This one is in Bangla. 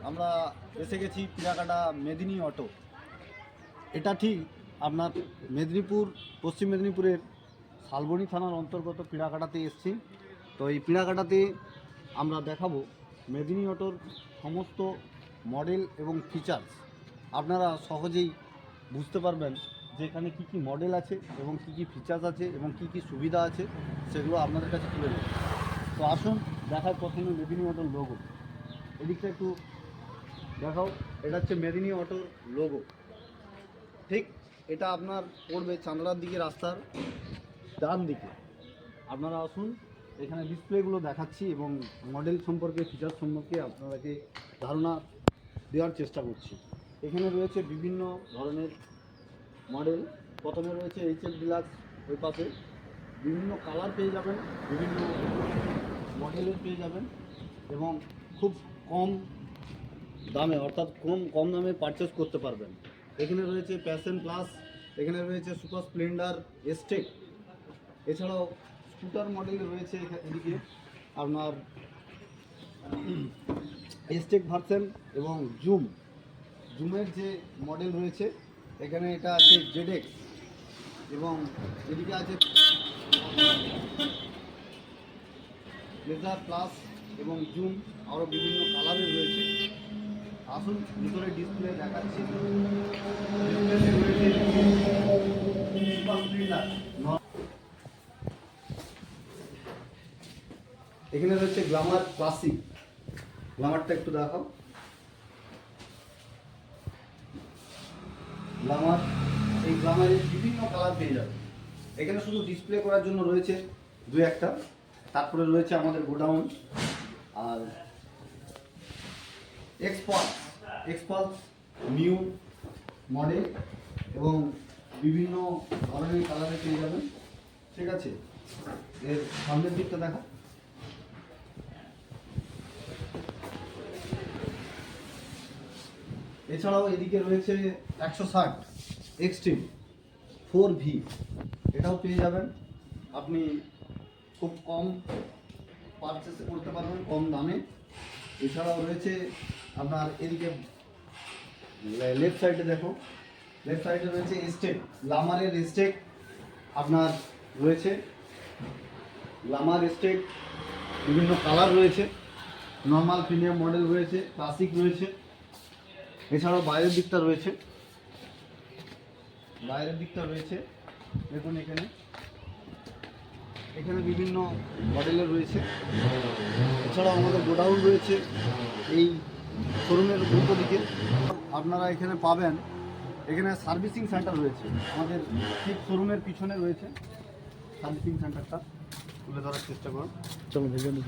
আমরা এসে গেছি পিড়াকাটা মেদিনী অটো। এটা ঠিক আপনার মেদিনীপুর, পশ্চিম মেদিনীপুরের শালবনী থানার অন্তর্গত পিড়াকাটাতে এসেছি। তো এই পিড়াকাটাতে আমরা দেখাবো মেদিনী অটোর সমস্ত মডেল এবং ফিচার্স। আপনারা সহজেই বুঝতে পারবেন যে এখানে কী কী মডেল আছে এবং কী কী ফিচার্স আছে এবং কী কী সুবিধা আছে, সেগুলো আপনাদের কাছে তুলে দেবো। তো আসুন দেখায় প্রথমে মেদিনী অটোর লোগো। এদিকটা একটু দেখাও। এটা হচ্ছে মেদিনী অটোর লোগো। ঠিক এটা আপনার পড়বে চাঁদড়ার দিকে, রাস্তার ডান দিকে। আপনারা আসুন, এখানে ডিসপ্লেগুলো দেখাচ্ছি এবং মডেল সম্পর্কে, ফিচার সম্পর্কে আপনাদেরকে ধারণা দেওয়ার চেষ্টা করছি। এখানে রয়েছে বিভিন্ন ধরনের মডেল। প্রথমে রয়েছে এইচএফ ডিলাক্স, ওই পাশে বিভিন্ন কালার পেয়ে যাবেন, বিভিন্ন মডেলের পেয়ে যাবেন এবং খুব কম দামে, অর্থাৎ কম দামে পারচেস করতে পারবেন। এখানে রয়েছে প্যাশন প্লাস, এখানে রয়েছে সুপার স্প্লেন্ডার, এস্টেক। এছাড়াও স্কুটার মডেল রয়েছে এদিকে আপনার এস্টেক ভার্সন এবং জুমের যে মডেল রয়েছে, এখানে এটা আছে জেডএক্স এবং এদিকে আছে লেজার প্লাস এবং জুম, আরও বিভিন্ন কালারের রয়েছে। আসুন ভিতরে ডিসপ্লে দেখাচ্ছি। এখানে রয়েছে গ্ল্যামার ক্লাসিক। গ্ল্যামারটা একটু দেখাও। গ্ল্যামার, এই গ্ল্যামারের বিভিন্ন কালার পেয়ে যাবে। এখানে শুধু ডিসপ্লে করার জন্য রয়েছে দু একটা, তারপরে রয়েছে আমাদের গোডাউন। আর এক্সপালস নিউ মডেল এবং বিভিন্ন ধরনের কালারে পেয়ে যাবেন। ঠিক আছে, এর সামনের দিকটা দেখা। এছাড়াও এদিকে রয়েছে 160 এক্সট্রিম 4V, এটাও পেয়ে যাবেন। আপনি খুব কম পারচেস করতে পারবেন, কম দামে। এছাড়াও রয়েছে আপনার এদিকে লেফট সাইডে দেখো, লেফট সাইডে রয়েছে এস্টেক, গ্ল্যামারের এস্টেক আপনার রয়েছে। গ্ল্যামার এস্টেক বিভিন্ন কালার রয়েছে, নর্মাল প্রিমিয়াম মডেল রয়েছে, ক্লাসিক রয়েছে। এছাড়াও বাইরের দিকটা রয়েছে, দেখুন এখানে বিভিন্ন মডেলের রয়েছে। এছাড়াও আমাদের গোডাউন রয়েছে এই শোরুমের উল্টো দিকে। আপনারা এখানে পাবেন, এখানে সার্ভিসিং সেন্টার রয়েছে আমাদের ঠিক শোরুমের পিছনে রয়েছে সার্ভিসিং সেন্টারটা। তুলে ধরার চেষ্টা করুন। চলো ভেবে নিন।